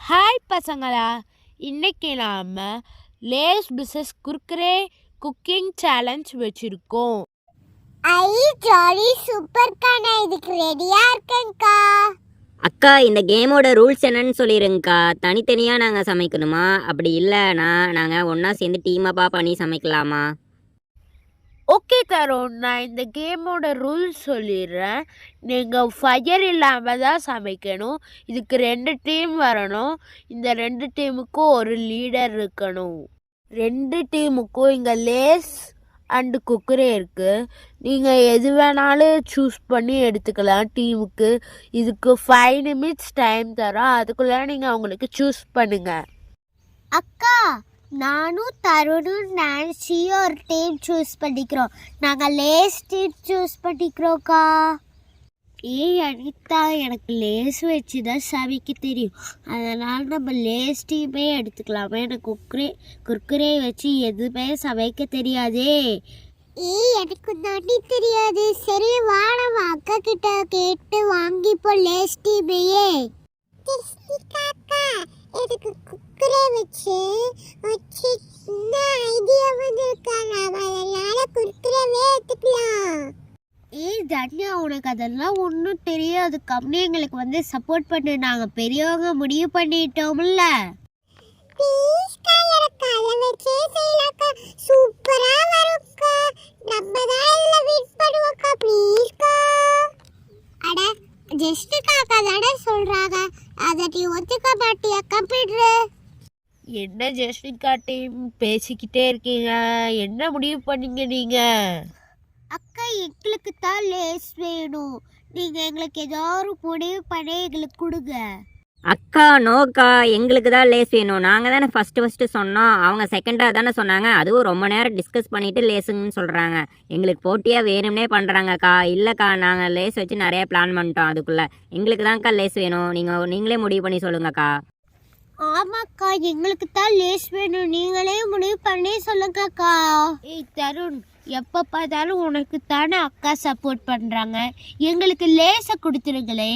Hi பசங்களா, இன்னைக்கு நாம் Lay's pieces Kurkure cooking challenge வச்சுருக்கோம். ஜாலி சூப்பர்க்கா, நான் இதுக்கு ரெடியா இருக்கேன்க்கா. அக்கா, இந்த கேமோட ரூல்ஸ் என்னன்னு சொல்லிடுங்கக்கா. தனித்தனியாக நாங்கள் சமைக்கணுமா? அப்படி இல்லைன்னா நாங்கள் ஒன்றா சேர்ந்து டீமப்பாக பண்ணி சமைக்கலாமா? ஓகே தருண், நான் இந்த கேமோட ரூல்ஸ் சொல்லிடுறேன். நீங்கள் ஃபயர் இல்லாமல் தான் சமைக்கணும். இதுக்கு 2 டீம் வரணும். இந்த 2 டீமுக்கும் ஒரு லீடர் இருக்கணும். 2 டீமுக்கும் இங்கே லேஸ் அண்டு குக்கரே இருக்குது. நீங்கள் எது வேணாலும் சூஸ் பண்ணி எடுத்துக்கலாம் டீமுக்கு. இதுக்கு 5 நிமிட்ஸ் டைம் தரோம். அதுக்குள்ளே நீங்கள் அவங்களுக்கு சூஸ் பண்ணுங்கள். அக்கா, நானும் தருணும் நான்சியும் ஒரு டீம் சூஸ் பண்ணிக்கிறோம். நாங்கள் லேஸ் டீம் சூஸ் பண்ணிக்கிறோம்க்கா. அனிதா, எனக்கு லேஸ் வச்சு தான் சமைக்க தெரியும். அதனால் நம்ம லேஸ் டீமே எடுத்துக்கலாமா? எனக்கு குர்குரே வச்சு எதுவுமே சமைக்க தெரியாதே. எனக்கு தாண்டி தெரியாது. சரி, வா நம்ம அக்கா கிட்ட கேட்டு வாங்கிப்போம் லேஸ் டீமையே. எனக்கு குர்குரே வச்சு ஐடியா வந்திருக்காங்க. அதனால குர்குரேவே எடுத்துக்கலாம். தன்யா, உனக்கு அதெல்லாம் ஒன்றும் தெரியாது. கம்மி எங்களுக்கு சப்போர்ட் பண்ணு. நாங்கள் பெரியவங்க முடிவு பண்ணிட்டோம்ல. சூப்பரா வரும்க்கா. நம்ம தான் இதுல வின் பண்ணுவோம்க்கா. ப்ளீஸ்க்கா. அட, ஜஸ்ட் காக்கா தானே சொல்றாங்க. அதை நீ ஒத்துக்க மாட்டியா? கம்ப்யூட்டர் என்ன ஜெஸ்டிகா டீம் பேசிக்கிட்டே இருக்கீங்க? என்ன முடிவு பண்ணீங்க நீங்கள்? அக்கா, எங்களுக்கு தான் லேஸ் வேணும். நீங்கள் எங்களுக்கு ஏதாவது முடிவு பண்ணி எங்களுக்கு கொடுங்க. அக்கா, நோக்கா, எங்களுக்கு தான் லேஸ் வேணும். நாங்கள் தானே ஃபஸ்ட்டு சொன்னோம். அவங்க செகண்டாக தானே சொன்னாங்க. அதுவும் ரொம்ப நேரம் டிஸ்கஸ் பண்ணிவிட்டு லேஸுங்கன்னு சொல்கிறாங்க. எங்களுக்கு போட்டியாக வேணும்னே பண்ணுறாங்கக்கா. இல்லைக்கா, நாங்கள் லேஸ் வச்சு நிறைய பிளான் பண்ணிட்டோம். அதுக்குள்ளே எங்களுக்கு தான்க்கா லேஸ் வேணும். நீங்களே முடிவு பண்ணி சொல்லுங்கக்கா. ஆமாக்கா, எங்களுக்கு தான் லேஸ் வேணும். நீங்களே முடிவு பண்ணி சொல்லுங்கக்கா. தருண், எப்போ பார்த்தாலும் உனக்கு தானே அக்கா சப்போர்ட் பண்ணுறாங்க. எங்களுக்கு லேஸை கொடுத்துருங்களே.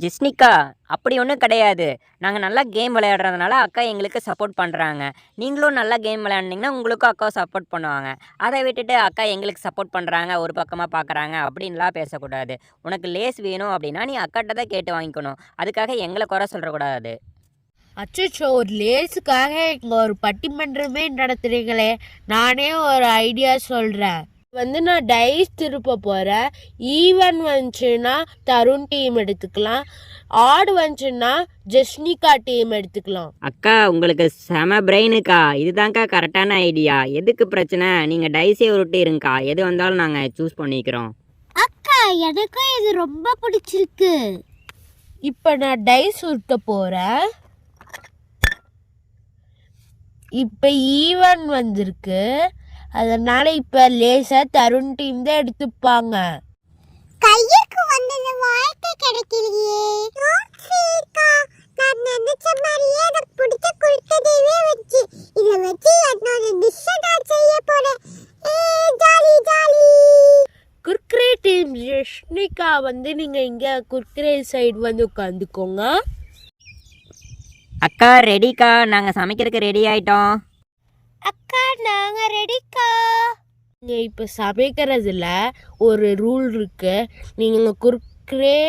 ஜிஸ்னிக்கா, அப்படி ஒன்றும் கிடையாது. நாங்கள் நல்லா கேம் விளையாடுறதுனால அக்கா எங்களுக்கு சப்போர்ட் பண்ணுறாங்க. நீங்களும் நல்லா கேம் விளையாண்டிங்கன்னா உங்களுக்கும் அக்கா சப்போர்ட் பண்ணுவாங்க. அதை விட்டுட்டு அக்கா எங்களுக்கு சப்போர்ட் பண்ணுறாங்க, ஒரு பக்கமாக பார்க்குறாங்க அப்படின்லாம் பேசக்கூடாது. உனக்கு லேஸ் வேணும் அப்படின்னா நீ அக்காட்ட தான் கேட்டு வாங்கிக்கணும். அதுக்காக எங்களை குறை சொல்கிறக்கூடாது. அச்சோ, ஒரு லேஸுக்காக இங்கே ஒரு பட்டிமன்றமே நடத்துறீங்களே. நானே ஒரு ஐடியா சொல்கிறேன். நான் டைஸ் திருப்ப போகிறேன். ஈவன் வந்துச்சுன்னா தருண் டீம் எடுத்துக்கலாம். ஆடு வந்துச்சுன்னா ஜெஸ்னிகா டீம் எடுத்துக்கலாம். அக்கா, உங்களுக்கு செம பிரெயினுக்கா. இதுதான்க்கா கரெக்டான ஐடியா. எதுக்கு பிரச்சனை? நீங்கள் டைஸே உருட்டிருங்கக்கா. எது வந்தாலும் நாங்கள் சூஸ் பண்ணிக்கிறோம். அக்கா, எனக்கும் இது ரொம்ப பிடிச்சிருக்கு. இப்போ நான் டைஸ் உருட்ட போகிறேன். இப்போ ஈவன் வந்திருக்கு. அதனால இப்போ லேசா தருண் டீம் தான் எடுத்துப்பாங்க. கையுக்கு வந்தது வாழ்க்கை கிடைக்கலையே. நான் நினைச்ச மாதிரியே எனக்கு பிடிச்ச குடுத்ததையே வச்சு இதை வச்சு என்னோட டிஷ்ஷை நான் செய்ய போறேன். Jolly jolly. Kurkure team Jesnika நீங்கள் இங்கே குர்குரே சைடு உட்காந்துக்கோங்க. அக்கா, ரெடிக்கா. நாங்கள் சமைக்கிறதுக்கு ரெடி ஆகிட்டோம். அக்கா, நாங்கள் ரெடிக்கா. நீங்கள் இப்போ சமைக்கிறதுல ஒரு ரூல் இருக்கு. நீங்கள் குர்குரே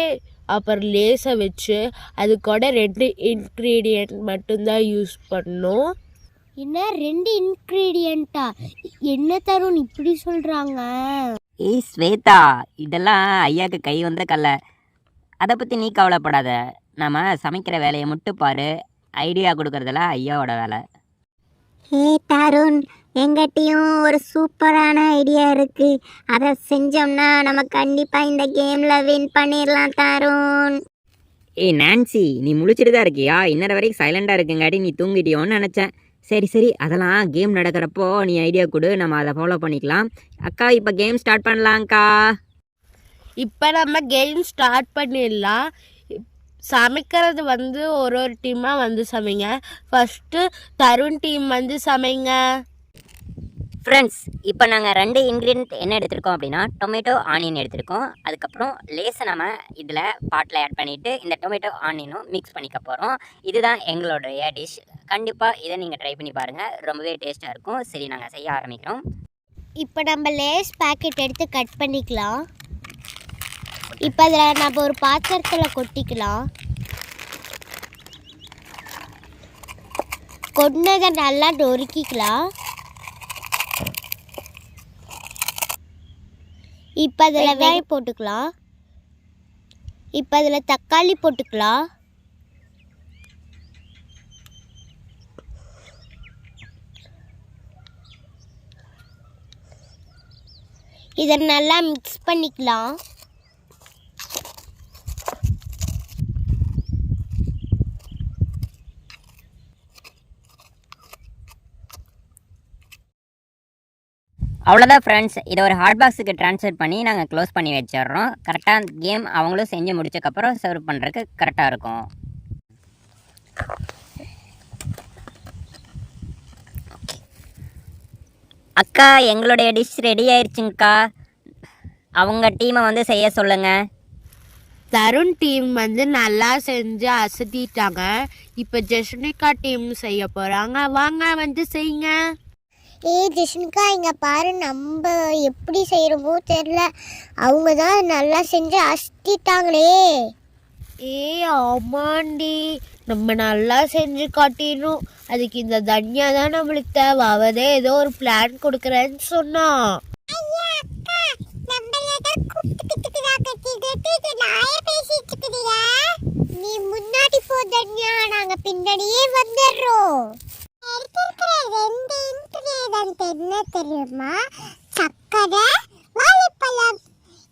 அப்புறம் லேஸை வச்சு அது கூட 2 இன்க்ரீடியன்ட் மட்டும்தான் யூஸ் பண்ணணும். என்ன 2 இன்க்ரீடியண்ட்டா? என்ன தருண் இப்படி சொல்கிறாங்க? ஸ்வேதா, இதெல்லாம் ஐயாவுக்கு கை வந்த கல்லை. அதை பற்றி நீ கவலைப்படாத. நம்ம சமைக்கிற வேலையை மட்டும் பாரு. ஐடியா கொடுக்கறதுல ஐயாவோட வேலை. தருண், எங்கிட்டையும் ஒரு சூப்பரான ஐடியா இருக்கு. அதை செஞ்சோம்னா நம்ம கண்டிப்பாக இந்த கேமில் வின் பண்ணிடலாம் தருண். நான்சி, நீ முழிச்சிட்டு தான் இருக்கியா? இன்னொரு வரைக்கும் சைலண்டாக இருக்குங்காட்டி நீ தூங்கிட்டியோன்னு நினச்சேன். சரி, அதெல்லாம் கேம் நடக்கிறப்போ நீ ஐடியா கொடு, நம்ம அதை ஃபாலோ பண்ணிக்கலாம். அக்கா, இப்போ கேம் ஸ்டார்ட் பண்ணலாங்க்கா. இப்போ நம்ம கேம் ஸ்டார்ட் பண்ணிடலாம். சமைக்கிறது ஒரு டீமாக சமைங்க. ஃபஸ்ட்டு தருண் டீம் சமைங்க. ஃப்ரெண்ட்ஸ், இப்போ நாங்கள் 2 இன்க்ரீடியன்ட் என்ன எடுத்திருக்கோம் அப்படின்னா, டொமேட்டோ, ஆனியன் எடுத்திருக்கோம். அதுக்கப்புறம் லேஸை நம்ம இதில் பாட்டில் ஆட் பண்ணிவிட்டு இந்த டொமேட்டோ ஆனியனும் மிக்ஸ் பண்ணிக்க போகிறோம். இதுதான் எங்களுடைய டிஷ். கண்டிப்பாக இதை நீங்கள் ட்ரை பண்ணி பாருங்கள், ரொம்பவே டேஸ்ட்டாக இருக்கும். சரி, நாங்கள் செய்ய ஆரம்பிக்கிறோம். இப்போ நம்ம லேஸ் பேக்கெட் எடுத்து கட் பண்ணிக்கலாம். இப்போ அதில் நம்ம ஒரு பாத்திரத்தில் கொட்டிக்கலாம். கொட்டினதை நல்லா நொறுக்கிக்கலாம். இப்போ அதில் வெங்காயம் போட்டுக்கலாம். இப்போ அதில் தக்காளி போட்டுக்கலாம். இதை நல்லா மிக்ஸ் பண்ணிக்கலாம். அவ்வளோதான் ஃப்ரெண்ட்ஸ், இதை ஒரு ஹாட் பாக்ஸுக்கு ட்ரான்ஸ்ஃபர் பண்ணி நாங்கள் க்ளோஸ் பண்ணி வச்சிடுறோம். கரெக்டாக கேம் அவங்களும் செஞ்சு முடிச்சக்கப்புறம் சர்வ் பண்ணுறதுக்கு கரெக்டாக இருக்கும். அக்கா, எங்களுடைய டிஷ் ரெடி ஆயிடுச்சுங்கக்கா. அவங்க டீமை வந்து செய்ய சொல்லுங்கள். தருண் டீம் வந்து நல்லா செஞ்சு அசத்திட்டாங்க. இப்போ ஜெஷ்னிகா டீம் செய்ய போகிறாங்க. வாங்க வந்து செய்யுங்க. ஜெஷ்னிகா, இங்கே பாரு, நம்ம எப்படி செய்கிறோமோ தெரில, அவங்க தான் நல்லா செஞ்சு அசத்திட்டாங்களே. ஆமாண்டி, நம்ம நல்லா செஞ்சு காட்டிடணும். அதுக்கு இந்த தன்யா தான் நம்மளுக்கு தேவை. அவதே ஏதோ ஒரு பிளான் கொடுக்குறேன்னு சொன்னா. நீ முன்னாடி போ தன்யா, நாங்க பின்னாடியே வந்துடுறோம். என்ன தெரியுமா? சக்கரை, வாழைப்பழம்,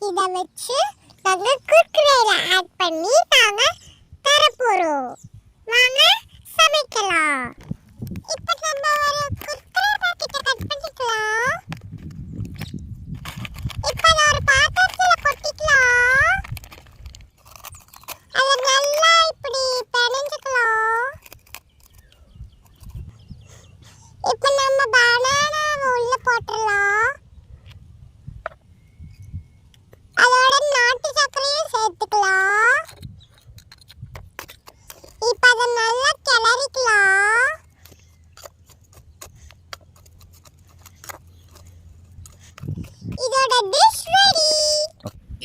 இதை வச்சு நாங்க குர்குரேல ஆட் பண்ணி நாங்க தர போறோம். வாங்க சமைக்கலாம். இப்போ நம்ம ஒரு குர்குரே பாக்கெட்டை கட் பண்ணிக்கலாம். இப்போ ஒரு பாத்திரத்துல கொட்டிக்கலாம். அதை நல்லா இப்படி பிணைஞ்சுக்கலாம். இப்போ நம்ம பனானாவை உள்ள போட்டுடலாம். அதோட நாட்டு சர்க்கரையும் சேர்த்துக்கலாம். இப்போ அதை நல்லா கிளறிக்கலாம். இதோட டிஷ் ரெடி.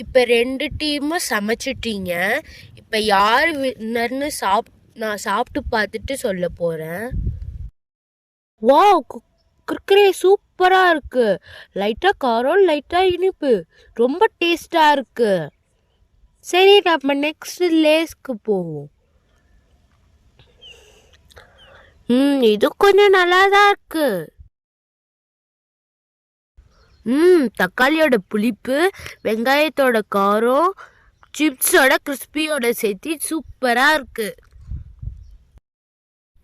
இப்போ 2 டீமும் சமைச்சிட்டீங்க. இப்போ யார் வின்னர்னு நான் சாப்பிட்டு பார்த்துட்டு சொல்ல போகிறேன். வாவ், குர்குரே சூப்பராக இருக்கு. லைட்டாக காரம், லைட்டாக இனிப்பு, ரொம்ப டேஸ்டாக இருக்கு. சரி, நம்ம நெக்ஸ்ட் லேஸ்க்கு போவோம். இது கொஞ்சம் நல்லா தான் இருக்கு. தக்காளியோட புளிப்பு, வெங்காயத்தோட காரம், சிப்ஸோட கிறிஸ்பியோட சேர்த்து சூப்பராக இருக்கு.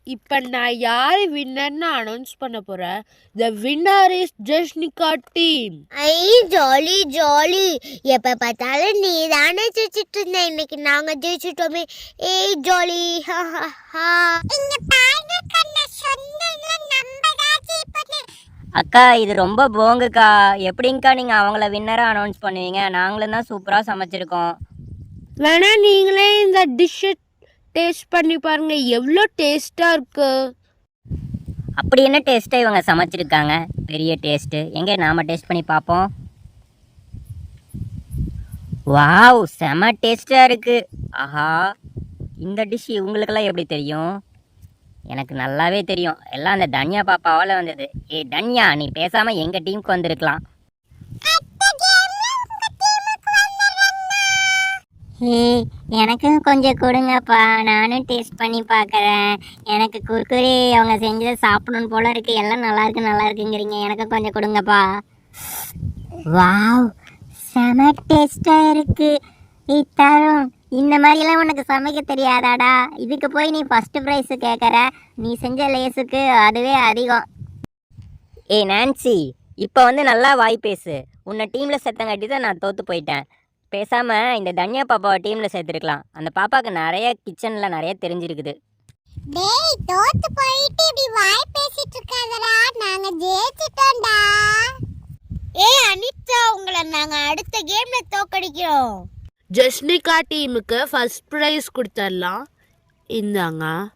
இப்போ நான் யார் வின்னர்னு அனௌன்ஸ் பண்ண போகிறேன். The winner is Jeshnika team. Jolly jolly. எப்போ பார்த்தாலும் நீ தானே ஜெயிச்சிட்டு இருந்த, இன்னைக்கு நாங்கள் ஜெயிச்சிட்டோமே. ஜாலி. அக்கா, இது ரொம்ப போங்குக்கா. எப்படிங்கக்கா நீங்கள் அவங்கள வின்னராக அனௌன்ஸ் பண்ணுவீங்க? நாங்களும் தான் சூப்பராக சமைச்சிருக்கோம். வேணா நீங்களே இந்த டிஷ்ஷை டேஸ்ட் பண்ணி பாருங்க, எவ்வளோ டேஸ்ட்டாக இருக்கு. அப்படி என்ன டேஸ்ட்டாக இவங்க சமைச்சிருக்காங்க? பெரிய டேஸ்ட்டு. எங்கே நாம் டேஸ்ட் பண்ணி பார்ப்போம். வாவ், செம டேஸ்ட்டாக இருக்குது. ஆஹா, இந்த டிஷ் இவங்களுக்கெல்லாம் எப்படி தெரியும்? எனக்கு நல்லாவே தெரியும். எல்லாம் அந்த தன்யா பாப்பாவால் வந்தது. தன்யா, நீ பேசாமல் எங்கள் டீமுக்கு வந்திருக்கலாம். எனக்கும் கொஞ்சம் கொடுங்கப்பா, நானும் டேஸ்ட் பண்ணி பார்க்குறேன். எனக்கு குர்குரே அவங்க செஞ்சதை சாப்பிடணும் போல இருக்கு. எல்லாம் நல்லா இருக்குங்கிறீங்க, எனக்கு கொஞ்சம் கொடுங்கப்பா. வாவ், செம டேஸ்ட்டாக இருக்கு. தரும், இந்த மாதிரிலாம் உனக்கு சமைக்க தெரியாதாடா? இதுக்கு போய் நீ ஃபஸ்ட்டு ப்ரைஸு கேட்குற. நீ செஞ்ச லேஸுக்கு அதுவே அதிகம். நான்சி, இப்போ வந்து நல்லா வாய் பேசு. உன்னை டீமில் சேர்த்தங்காட்டி தான் நான் தோற்று போயிட்டேன். பேசாமல் இந்த தன்யா பாப்பாவை டீமில் சேர்த்துருக்கலாம். அந்த பாப்பாவுக்கு நிறைய கிச்சனில் நிறைய தெரிஞ்சிருக்குது. டேய் தோத்து போயிட்டு இப்படி வாய் பேசிட்டு இருக்காதடா, நாங்க ஜெயிச்சிட்டோம்டா. ஏய் அனிதா, உங்களை நாங்க அடுத்த கேம்ல தோக்கடிக்கிறோம். ஜஸ்னிகா டீமுக்கு ஃபர்ஸ்ட் ப்ரைஸ் கொடுத்துடலாம். இந்தாங்க.